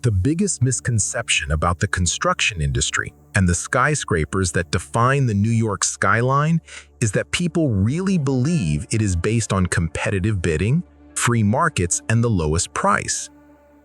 The biggest misconception about the construction industry and the skyscrapers that define the New York skyline is that people really believe it is based on competitive bidding, free markets, and the lowest price.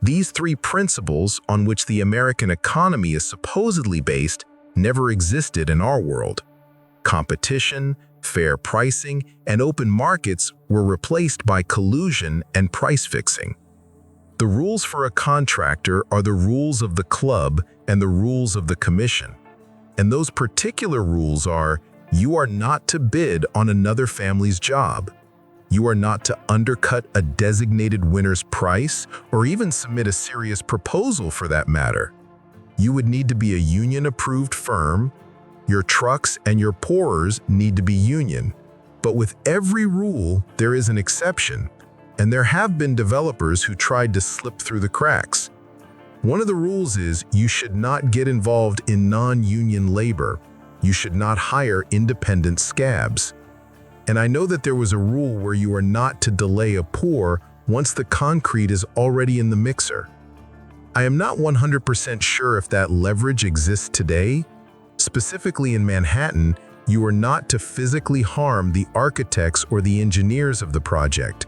These three principles on which the American economy is supposedly based never existed in our world. Competition, fair pricing, and open markets were replaced by collusion and price fixing. The rules for a contractor are the rules of the club and the rules of the commission. And those particular rules are, you are not to bid on another family's job. You are not to undercut a designated winner's price or even submit a serious proposal for that matter. You would need to be a union-approved firm. Your trucks and your pourers need to be union. But with every rule, there is an exception. And there have been developers who tried to slip through the cracks. One of the rules is you should not get involved in non-union labor. You should not hire independent scabs. And I know that there was a rule where you are not to delay a pour once the concrete is already in the mixer. I am not 100% sure if that leverage exists today. Specifically in Manhattan, you are not to physically harm the architects or the engineers of the project.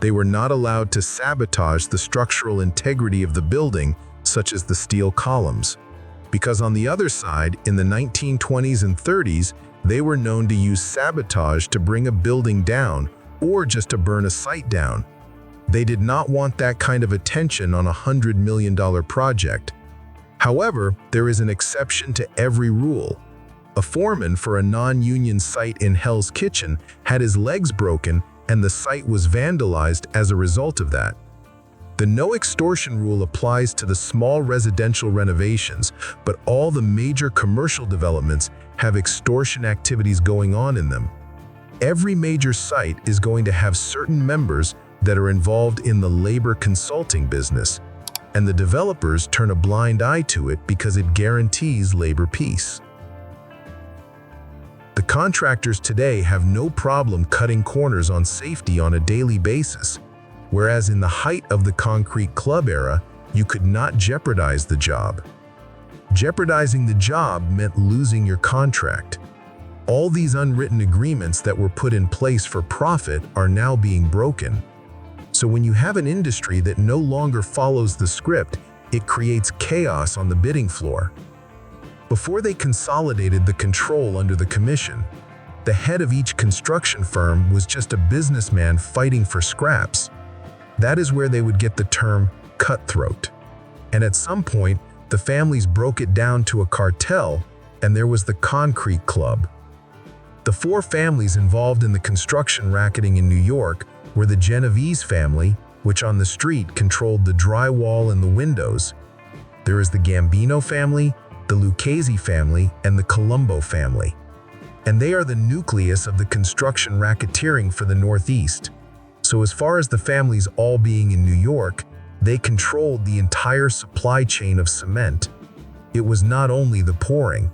They were not allowed to sabotage the structural integrity of the building, such as the steel columns. Because on the other side, in the 1920s and 30s, they were known to use sabotage to bring a building down or just to burn a site down. They did not want that kind of attention on a $100 million project. However, there is an exception to every rule. A foreman for a non-union site in Hell's Kitchen had his legs broken and the site was vandalized as a result of that. The no extortion rule applies to the small residential renovations, but all the major commercial developments have extortion activities going on in them. Every major site is going to have certain members that are involved in the labor consulting business, and the developers turn a blind eye to it because it guarantees labor peace. The contractors today have no problem cutting corners on safety on a daily basis, whereas in the height of the concrete club era, you could not jeopardize the job. Jeopardizing the job meant losing your contract. All these unwritten agreements that were put in place for profit are now being broken. So when you have an industry that no longer follows the script, it creates chaos on the bidding floor. Before they consolidated the control under the commission, the head of each construction firm was just a businessman fighting for scraps. That is where they would get the term cutthroat. And at some point, the families broke it down to a cartel, and there was the concrete club. The four families involved in the construction racketing in New York were the Genovese family, which on the street controlled the drywall and the windows. There is the Gambino family, the Lucchese family, and the Colombo family. And they are the nucleus of the construction racketeering for the Northeast. So as far as the families all being in New York, they controlled the entire supply chain of cement. It was not only the pouring.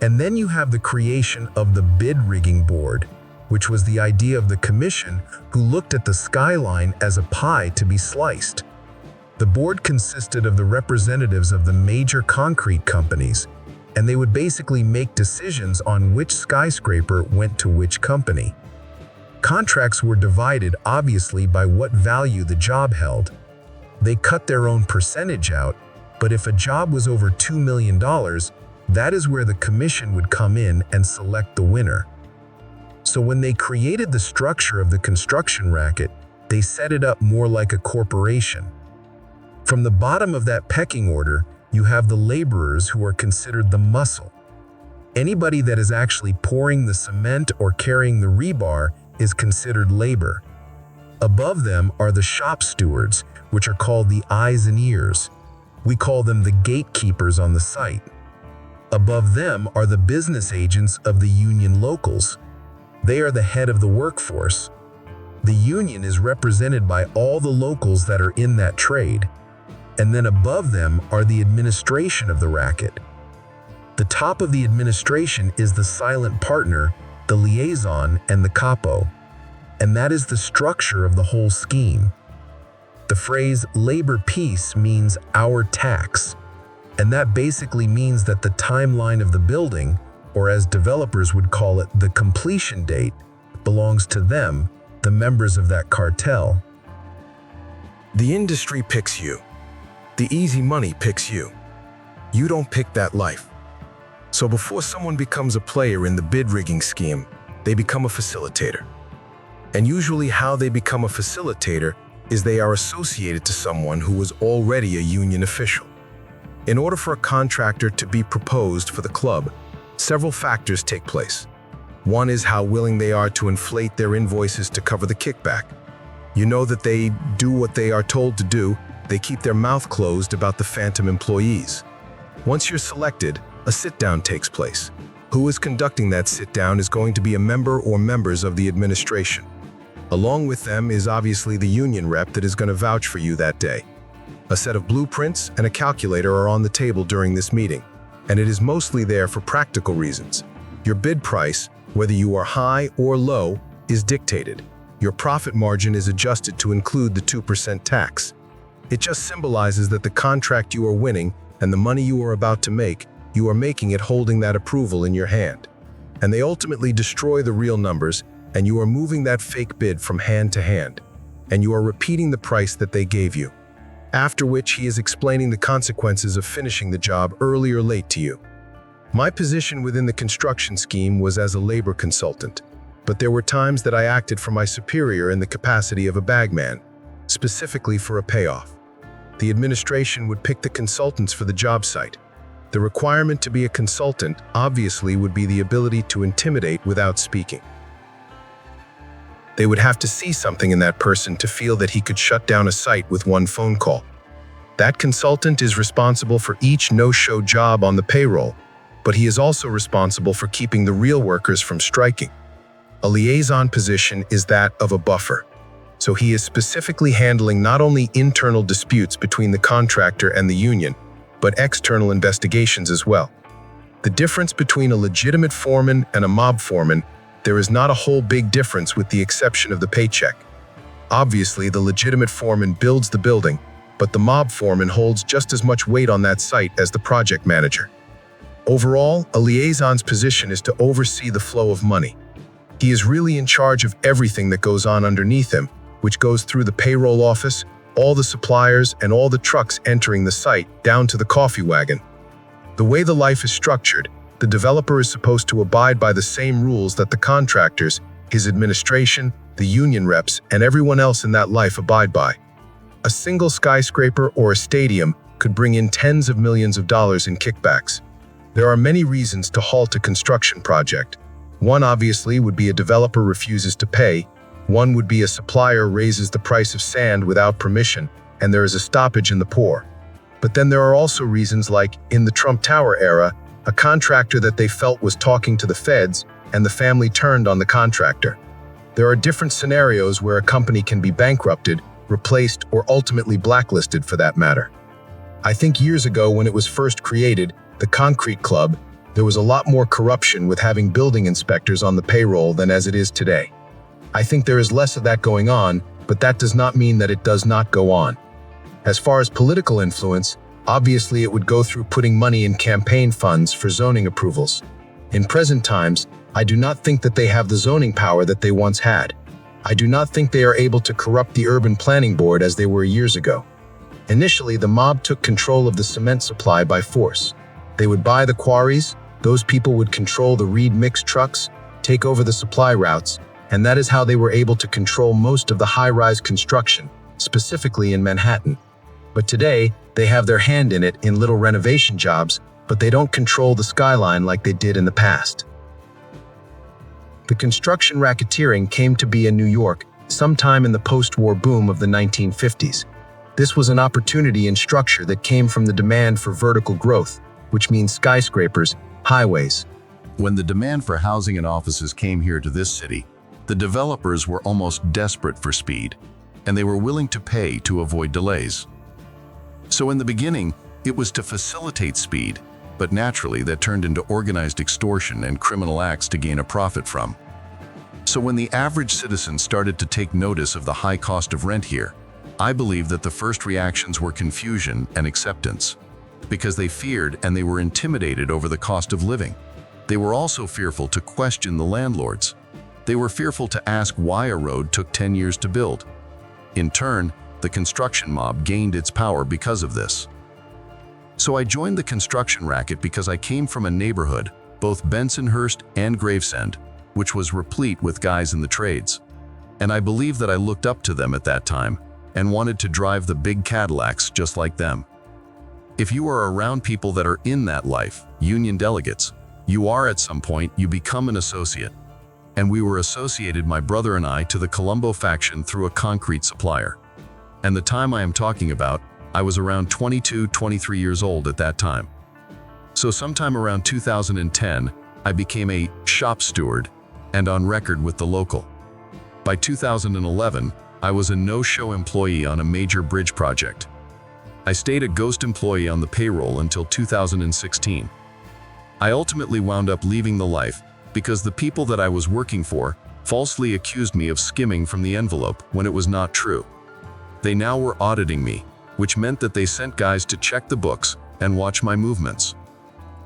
And then you have the creation of the bid rigging board, which was the idea of the commission who looked at the skyline as a pie to be sliced. The board consisted of the representatives of the major concrete companies, and they would basically make decisions on which skyscraper went to which company. Contracts were divided obviously by what value the job held. They cut their own percentage out, but if a job was over $2 million, that is where the commission would come in and select the winner. So when they created the structure of the construction racket, they set it up more like a corporation. From the bottom of that pecking order, you have the laborers who are considered the muscle. Anybody that is actually pouring the cement or carrying the rebar is considered labor. Above them are the shop stewards, which are called the eyes and ears. We call them the gatekeepers on the site. Above them are the business agents of the union locals. They are the head of the workforce. The union is represented by all the locals that are in that trade. And then above them are the administration of the racket. The top of the administration is the silent partner, the liaison, and the capo. And that is the structure of the whole scheme. The phrase labor peace means our tax, and that basically means that the timeline of the building, or as developers would call it, the completion date, belongs to them, the members of that cartel. The industry picks you. The easy money picks you. You don't pick that life. So before someone becomes a player in the bid rigging scheme, they become a facilitator. And usually how they become a facilitator is they are associated to someone who was already a union official. In order for a contractor to be proposed for the club, several factors take place. One is how willing they are to inflate their invoices to cover the kickback. You know that they do what they are told to do, they keep their mouth closed about the phantom employees. Once you're selected, a sit-down takes place. Who is conducting that sit-down is going to be a member or members of the administration. Along with them is obviously the union rep that is going to vouch for you that day. A set of blueprints and a calculator are on the table during this meeting, and it is mostly there for practical reasons. Your bid price, whether you are high or low, is dictated. Your profit margin is adjusted to include the 2% tax. It just symbolizes that the contract you are winning and the money you are about to make, you are making it holding that approval in your hand. And they ultimately destroy the real numbers, and you are moving that fake bid from hand to hand, and you are repeating the price that they gave you. After which he is explaining the consequences of finishing the job early or late to you. My position within the construction scheme was as a labor consultant, but there were times that I acted for my superior in the capacity of a bagman, specifically for a payoff. The administration would pick the consultants for the job site. The requirement to be a consultant obviously would be the ability to intimidate without speaking. They would have to see something in that person to feel that he could shut down a site with one phone call. That consultant is responsible for each no-show job on the payroll, but he is also responsible for keeping the real workers from striking. A liaison position is that of a buffer. So he is specifically handling not only internal disputes between the contractor and the union, but external investigations as well. The difference between a legitimate foreman and a mob foreman, there is not a whole big difference with the exception of the paycheck. Obviously, the legitimate foreman builds the building, but the mob foreman holds just as much weight on that site as the project manager. Overall, a liaison's position is to oversee the flow of money. He is really in charge of everything that goes on underneath him, which goes through the payroll office, all the suppliers, and all the trucks entering the site, down to the coffee wagon. The way the life is structured, the developer is supposed to abide by the same rules that the contractors, his administration, the union reps, and everyone else in that life abide by. A single skyscraper or a stadium could bring in tens of millions of dollars in kickbacks. There are many reasons to halt a construction project. One obviously would be a developer refuses to pay. One would be a supplier raises the price of sand without permission, and there is a stoppage in the pour. But then there are also reasons like, in the Trump Tower era, a contractor that they felt was talking to the feds, and the family turned on the contractor. There are different scenarios where a company can be bankrupted, replaced, or ultimately blacklisted for that matter. I think years ago when it was first created, the Concrete Club, there was a lot more corruption with having building inspectors on the payroll than as it is today. I think there is less of that going on, but that does not mean that it does not go on. As far as political influence, obviously it would go through putting money in campaign funds for zoning approvals. In present times, I do not think that they have the zoning power that they once had. I do not think they are able to corrupt the urban planning board as they were years ago. Initially, the mob took control of the cement supply by force. They would buy the quarries, those people would control the reed mix trucks, take over the supply routes, and that is how they were able to control most of the high-rise construction, specifically in Manhattan. But today, they have their hand in it in little renovation jobs, but they don't control the skyline like they did in the past. The construction racketeering came to be in New York sometime in the post-war boom of the 1950s. This was an opportunity and structure that came from the demand for vertical growth, which means skyscrapers, highways. When the demand for housing and offices came here to this city, the developers were almost desperate for speed, and they were willing to pay to avoid delays. So in the beginning, it was to facilitate speed, but naturally that turned into organized extortion and criminal acts to gain a profit from. So when the average citizen started to take notice of the high cost of rent here, I believe that the first reactions were confusion and acceptance, because they feared and they were intimidated over the cost of living. They were also fearful to question the landlords. They were fearful to ask why a road took 10 years to build. In turn, the construction mob gained its power because of this. So I joined the construction racket because I came from a neighborhood, both Bensonhurst and Gravesend, which was replete with guys in the trades. And I believe that I looked up to them at that time and wanted to drive the big Cadillacs just like them. If you are around people that are in that life, union delegates, you are at some point, you become an associate. And we were associated, my brother and I, to the Colombo faction through a concrete supplier. And the time I am talking about, I was around 22, 23 years old at that time. So sometime around 2010, I became a shop steward and on record with the local. By 2011, I was a no-show employee on a major bridge project. I stayed a ghost employee on the payroll until 2016. I ultimately wound up leaving the life because the people that I was working for falsely accused me of skimming from the envelope when it was not true. They now were auditing me, which meant that they sent guys to check the books and watch my movements.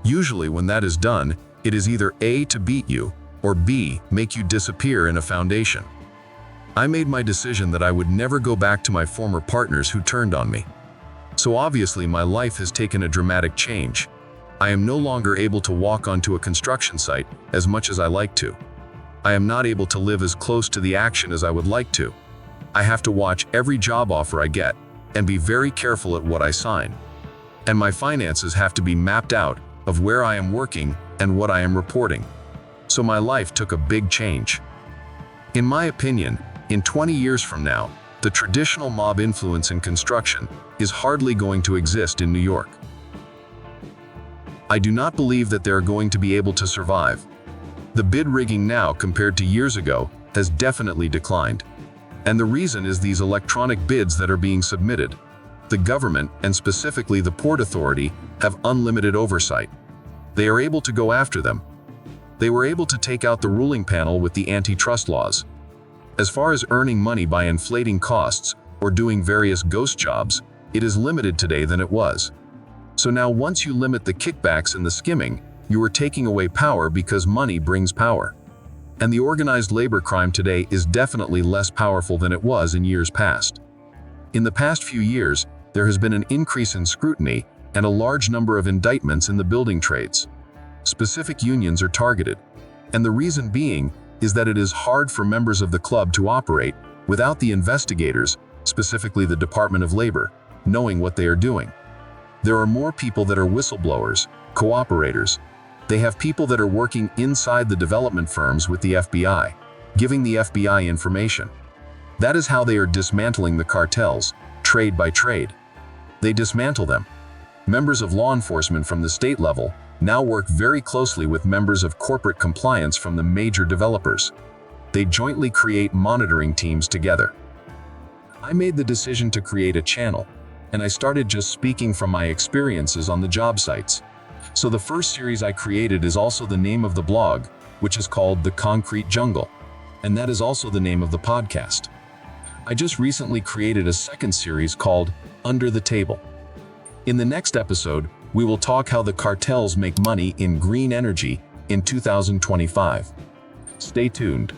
Usually when that is done, it is either A, to beat you, or B, make you disappear in a foundation. I made my decision that I would never go back to my former partners who turned on me. So obviously my life has taken a dramatic change. I am no longer able to walk onto a construction site as much as I like to. I am not able to live as close to the action as I would like to. I have to watch every job offer I get and be very careful at what I sign. And my finances have to be mapped out of where I am working and what I am reporting. So my life took a big change. In my opinion, in 20 years from now, the traditional mob influence in construction is hardly going to exist in New York. I do not believe that they are going to be able to survive. The bid rigging now compared to years ago has definitely declined. And the reason is these electronic bids that are being submitted. The government, and specifically the Port Authority, have unlimited oversight. They are able to go after them. They were able to take out the ruling panel with the antitrust laws. As far as earning money by inflating costs or doing various ghost jobs, it is limited today than it was. So now once you limit the kickbacks and the skimming, you are taking away power because money brings power. And the organized labor crime today is definitely less powerful than it was in years past. In the past few years, there has been an increase in scrutiny and a large number of indictments in the building trades. Specific unions are targeted, and the reason being is that it is hard for members of the club to operate without the investigators, specifically the Department of Labor, knowing what they are doing. There are more people that are whistleblowers, cooperators. They have people that are working inside the development firms with the FBI, giving the FBI information. That is how they are dismantling the cartels, trade by trade. They dismantle them. Members of law enforcement from the state level now work very closely with members of corporate compliance from the major developers. They jointly create monitoring teams together. I made the decision to create a channel, and I started just speaking from my experiences on the job sites. So the first series I created is also the name of the blog, which is called The Concrete Jungle, and that is also the name of the podcast. I just recently created a second series called Under the Table. In the next episode, we will talk how the cartels make money in green energy in 2025. Stay tuned.